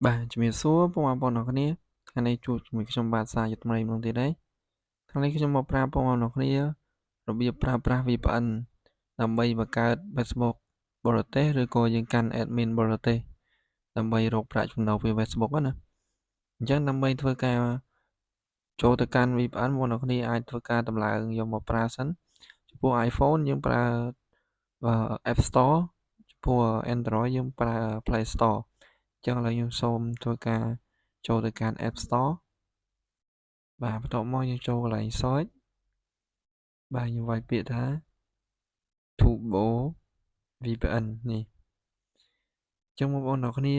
បាទជំរាបសួរបងប្អូនអរគ្នាថ្ងៃនេះជួបជាមួយខ្ញុំបាទសាយុទ្ធម័យម្ដងទៀតហើយថ្ងៃនេះខ្ញុំមកប្រាប់បងប្អូនអរគ្នារបៀបប្រើប្រាស់ VPN ដើម្បីបង្កើត Facebook បរទេសឬក៏យើងកាន់ admin បរទេសដើម្បីរកប្រាក់ចំណូលពី Facebook ណាអញ្ចឹងដើម្បីធ្វើការចូលទៅកាន់ VPN បងប្អូនអរគ្នាអាចធ្វើការតម្លើងយកមកប្រើសិនចំពោះ iPhone យើងប្រើApp Store ចំពោះ Android យើងប្រើ Play Store អញ្ចឹងឥឡូវខ្ញុំសូមធ្វើការចូលទៅកាន់ App Store បាទបន្ទាប់មកយើងចូលកន្លែង Search បាទខ្ញុំវាយពាក្យថា Turbo VPN នេះអញ្ចឹងបងប្អូនអរគ្នា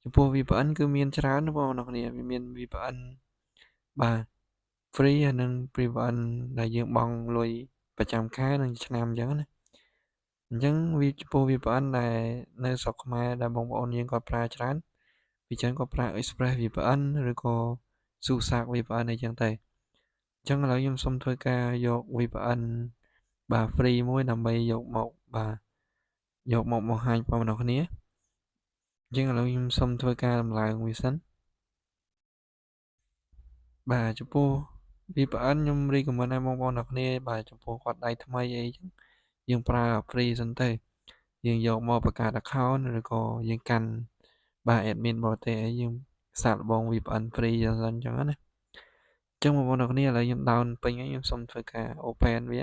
ចំពោះ VPN គឺមានច្រើនណាបងប្អូនអរគ្នាវាមាន VPN បាទ free ហើយនិង VPN ដែលយើងបង់លុយប្រចាំខែនិងឆ្នាំអញ្ចឹងណាអញ្ចឹងចំពោះ VPN ដែលនៅស្រុកខ្មែរដែលបងប្អូនយើងគាត់ប្រើច្រើនពីច្រើនគាត់ប្រើ Express VPN ឬក៏ Susak VPN អីចឹងទៅអញ្ចឹងឥឡូវខ្ញុំសូមធ្វើការយក VPN បាទ free មួយដើម្បីយកមកបាទយកមកបង្ហាញបងប្អូនគ្នាអញ្ចឹងឥឡូវខ្ញុំសូមធ្វើការដំឡើងវាសិនបាទចំពោះ VPN ខ្ញុំ recommend ឲ្យបងប្អូនគ្នាបាទចំពោះគាត់ដៃថ្មីអីចឹងយើងប្រើ free សិនទៅយើងយកមកបង្កើត account ឬក៏យើងកាន់បាទ admin បរទេសអីយើងសាកល្បង VPN free សិនចឹងណាអញ្ចឹងបងប្អូនគ្នាឥឡូវខ្ញុំ down ពេញហើយខ្ញុំសូមធ្វើការ open វា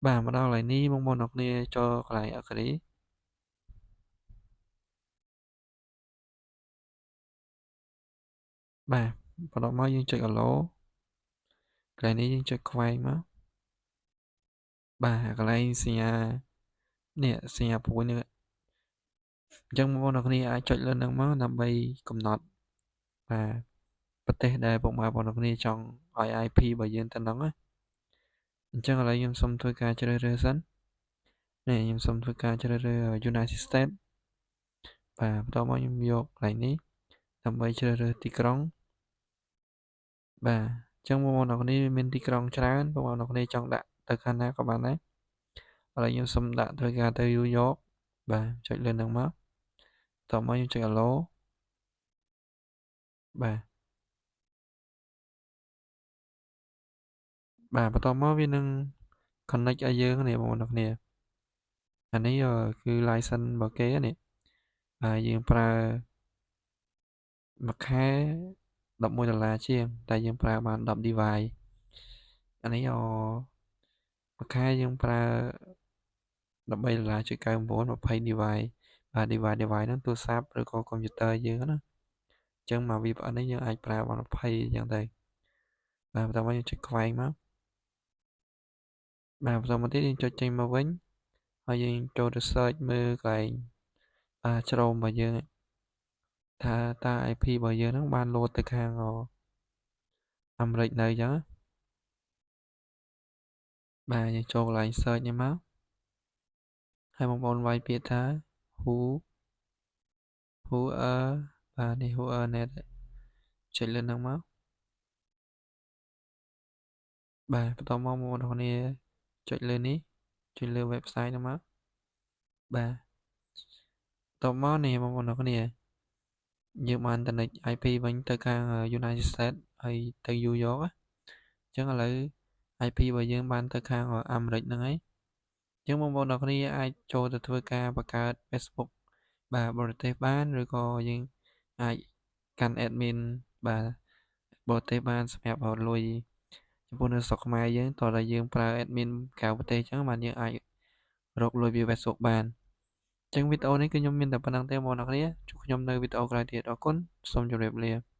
បាទមកដល់កន្លែងនេះបងប្អូនគ្នាចូលកន្លែង agree បាទបន្ទាប់មកយើងចុច allow កន្លែងនេះយើងចុចខ្វែងមកបាទកន្លែងសញ្ញានេះសញ្ញាព្រួយនេះអញ្ចឹងបងប្អូនគ្នាអាចចុចលើនឹងមកដើម្បីកំណត់បាទប្រទេសដែលបងប្អូនគ្នាចង់ឲ្យ IP របស់យើងទៅនឹងណាអញ្ចឹងឥឡូវខ្ញុំសូមធ្វើការជ្រើសរើសសិននេះខ្ញុំសូមធ្វើការជ្រើសរើស United States បាទបន្ទាប់មកខ្ញុំយកកន្លែងនេះដើម្បីជ្រើសរើសទីក្រុងបាទអញ្ចឹងបងប្អូនគ្នាមានទីក្រុងច្រើនបងប្អូនគ្នាចង់ដាក់ទៅខាងណាក៏បានដែរឥឡូវខ្ញុំសូមដាក់ធ្វើការទៅ New York បាទចុចលើនឹងមកតោះមកខ្ញុំចុច allow បាទបន្ទាប់មកវានឹង connect ឲ្យយើងនេះបងប្អូនគ្នាអានេះគឺ license របស់គេនេះបាទយើងប្រើមួយខែ$11ជាងតែយើងប្រើបាន10 device អានេះមួយខែយើងប្រើ$13.99 20 device បាទ device ហ្នឹងទូរស័ព្ទឬក៏កុំព្យូទ័រយើងណាអញ្ចឹងមក VPN នេះយើងអាចប្រើបាន20អញ្ចឹងទៅបាទបន្តមកយើងចុចខ្វែងមកបាទបន្តមកទៀតយើងចុចចេញមកវិញហើយយើងចូលទៅ search មើលកន្លែងជ្រោមរបស់យើងថាតើ IP របស់យើងហ្នឹងបានលោតទៅខាងអាមេរិកនៅអញ្ចឹងបាទយើងចូលកន្លែង search នេះមកហើយបងប្អូនវាយពាក្យថា whoបាទនេះ whoever.net ចុចលើហ្នឹងមកបាទបន្តមកបងប្អូនគ្នាចុចលើនេះចុចលើ website ហ្នឹងមកបាទតបមកនេះបងប្អូនគ្នាយើងបាន connect IP វិញទៅខាង United States ហើយទៅ New York អញ្ចឹងឥឡូវ IP របស់យើងបានទៅខាងអាមេរិកហ្នឹងហើយអញ្ចឹងបងប្អូនគ្នាអាចចូលទៅធ្វើការបង្កើត Facebook បាទបរទេសបានឬក៏យើងអាចកាន់ admin បាទបរទេសបានសម្រាប់រកលុយចំពោះនៅស្រុកខ្មែរយើងតោះតែយើងប្រើ admin ក្រៅប្រទេសអញ្ចឹងបានយើងអាចរកលុយពី Facebook បានអញ្ចឹងវីដេអូនេះគឺខ្ញុំមានតែប៉ុណ្្នឹងទេបងប្អូនគ្នាជួបខ្ញុំនៅវីដេអូក្រោយទៀតអរគុណសូមជម្រាបលា